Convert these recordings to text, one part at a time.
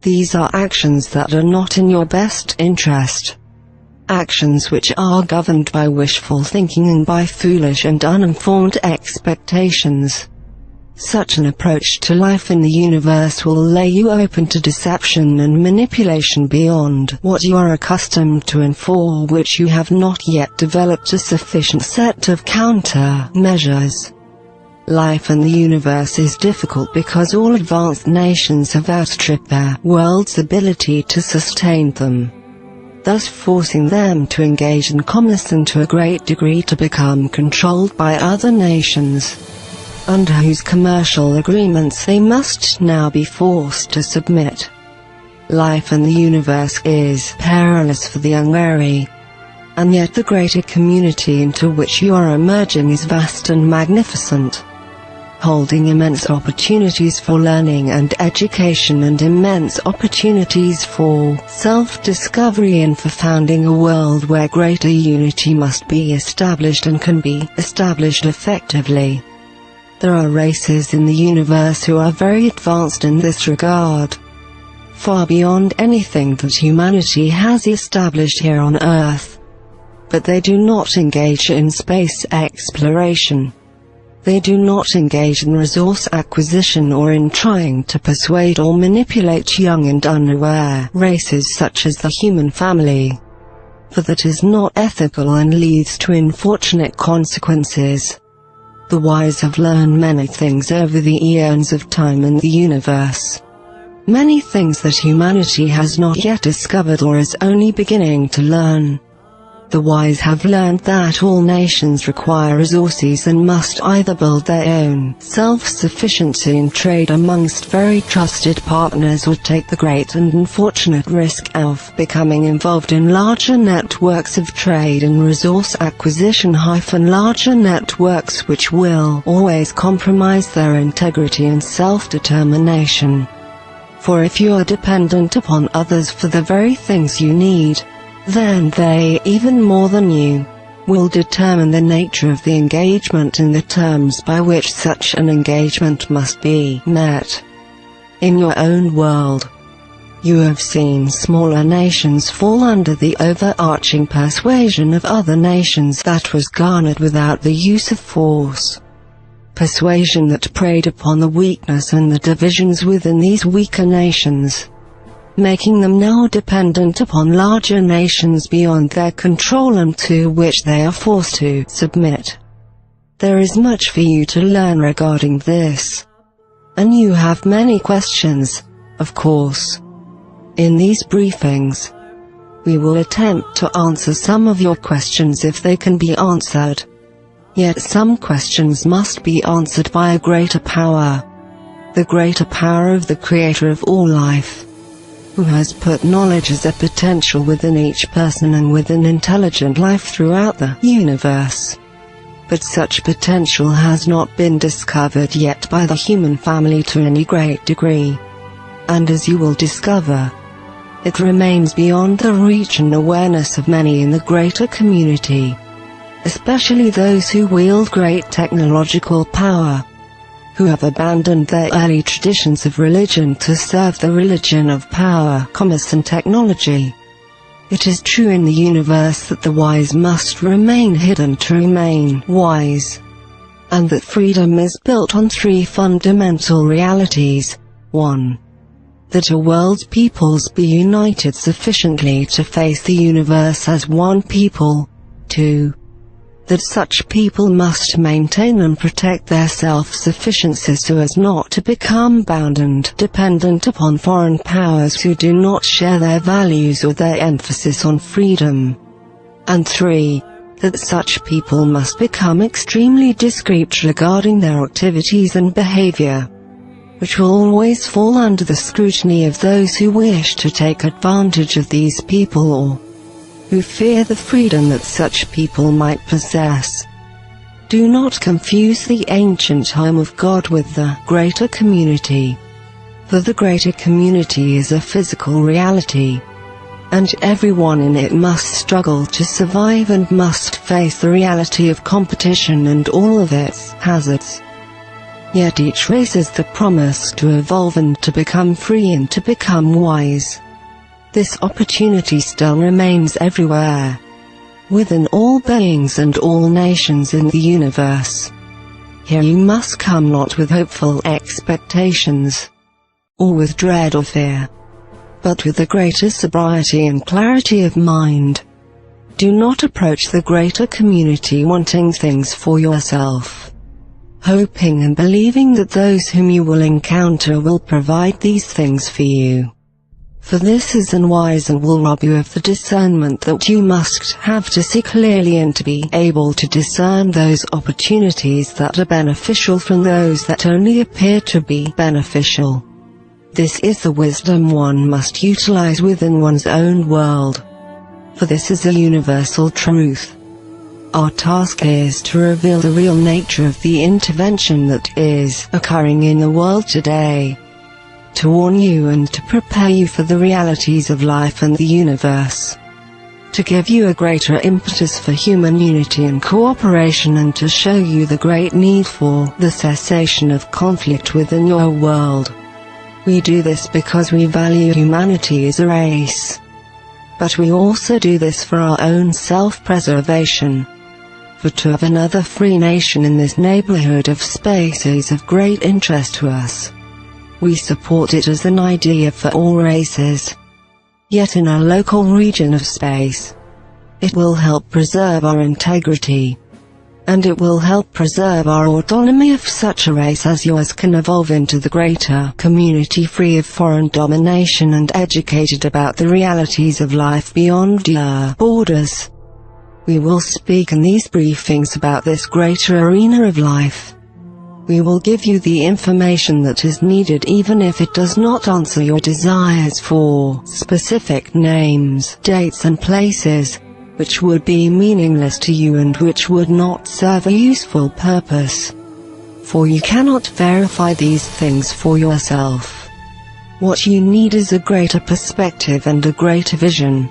These are actions that are not in your best interest. Actions which are governed by wishful thinking and by foolish and uninformed expectations. Such an approach to life in the universe will lay you open to deception and manipulation beyond what you are accustomed to, and for which you have not yet developed a sufficient set of counter-measures. Life in the universe is difficult because all advanced nations have outstripped their world's ability to sustain them, thus forcing them to engage in commerce and to a great degree to become controlled by other nations, under whose commercial agreements they must now be forced to submit. Life in the universe is perilous for the unwary, and yet the greater community into which you are emerging is vast and magnificent, holding immense opportunities for learning and education and immense opportunities for self-discovery and for founding a world where greater unity must be established and can be established effectively. There are races in the universe who are very advanced in this regard, far beyond anything that humanity has established here on Earth. But they do not engage in space exploration. They do not engage in resource acquisition or in trying to persuade or manipulate young and unaware races such as the human family, for that is not ethical and leads to unfortunate consequences. The wise have learned many things over the eons of time in the universe, many things that humanity has not yet discovered or is only beginning to learn. The wise have learned that all nations require resources and must either build their own self-sufficiency and trade amongst very trusted partners, or take the great and unfortunate risk of becoming involved in larger networks of trade and resource acquisition, larger networks which will always compromise their integrity and self-determination. For if you are dependent upon others for the very things you need, then they, even more than you, will determine the nature of the engagement and the terms by which such an engagement must be met. In your own world, you have seen smaller nations fall under the overarching persuasion of other nations that was garnered without the use of force. Persuasion that preyed upon the weakness and the divisions within these weaker nations, making them now dependent upon larger nations beyond their control and to which they are forced to submit. There is much for you to learn regarding this, and you have many questions, of course. In these briefings, we will attempt to answer some of your questions if they can be answered. Yet some questions must be answered by a greater power, the greater power of the Creator of all life, who has put knowledge as a potential within each person and within intelligent life throughout the universe. But such potential has not been discovered yet by the human family to any great degree. And as you will discover, it remains beyond the reach and awareness of many in the greater community, especially those who wield great technological power, who have abandoned their early traditions of religion to serve the religion of power, commerce and technology. It is true in the universe that the wise must remain hidden to remain wise, and that freedom is built on three fundamental realities. 1. That a world's peoples be united sufficiently to face the universe as one people. 2. That such people must maintain and protect their self-sufficiency so as not to become bound and dependent upon foreign powers who do not share their values or their emphasis on freedom. And 3. That such people must become extremely discreet regarding their activities and behavior, which will always fall under the scrutiny of those who wish to take advantage of these people or who fear the freedom that such people might possess. Do not confuse the ancient home of God with the greater community, for the greater community is a physical reality, and everyone in it must struggle to survive and must face the reality of competition and all of its hazards. Yet each race is the promise to evolve and to become free and to become wise. This opportunity still remains everywhere, within all beings and all nations in the universe. Here you must come not with hopeful expectations, or with dread or fear, but with the greater sobriety and clarity of mind. Do not approach the greater community wanting things for yourself, hoping and believing that those whom you will encounter will provide these things for you. For this is unwise and will rob you of the discernment that you must have to see clearly and to be able to discern those opportunities that are beneficial from those that only appear to be beneficial. This is the wisdom one must utilize within one's own world, for this is a universal truth. Our task is to reveal the real nature of the intervention that is occurring in the world today, to warn you and to prepare you for the realities of life and the universe, to give you a greater impetus for human unity and cooperation, and to show you the great need for the cessation of conflict within your world. We do this because we value humanity as a race, but we also do this for our own self-preservation. For to have another free nation in this neighborhood of space is of great interest to us. We support it as an idea for all races. Yet in our local region of space, it will help preserve our integrity, and it will help preserve our autonomy if such a race as yours can evolve into the greater community free of foreign domination and educated about the realities of life beyond your borders. We will speak in these briefings about this greater arena of life. We will give you the information that is needed even if it does not answer your desires for specific names, dates and places, which would be meaningless to you and which would not serve a useful purpose. For you cannot verify these things for yourself. What you need is a greater perspective and a greater vision.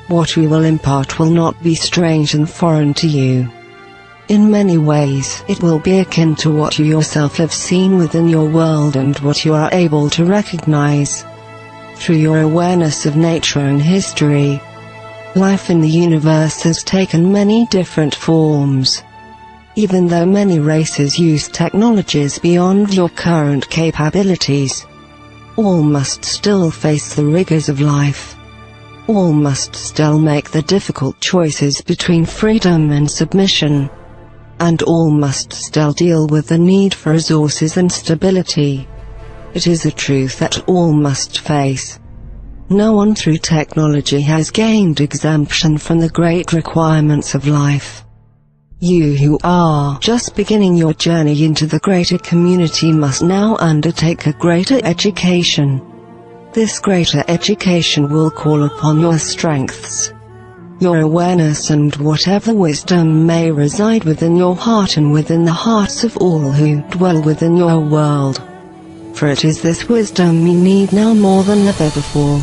What we will impart will not be strange and foreign to you. In many ways, it will be akin to what you yourself have seen within your world and what you are able to recognize through your awareness of nature and history. Life in the universe has taken many different forms. Even though many races use technologies beyond your current capabilities, all must still face the rigors of life. All must still make the difficult choices between freedom and submission. And all must still deal with the need for resources and stability. It is a truth that all must face. No one through technology has gained exemption from the great requirements of life. You who are just beginning your journey into the greater community must now undertake a greater education. This greater education will call upon your strengths, your awareness and whatever wisdom may reside within your heart and within the hearts of all who dwell within your world. For it is this wisdom you need now more than ever before.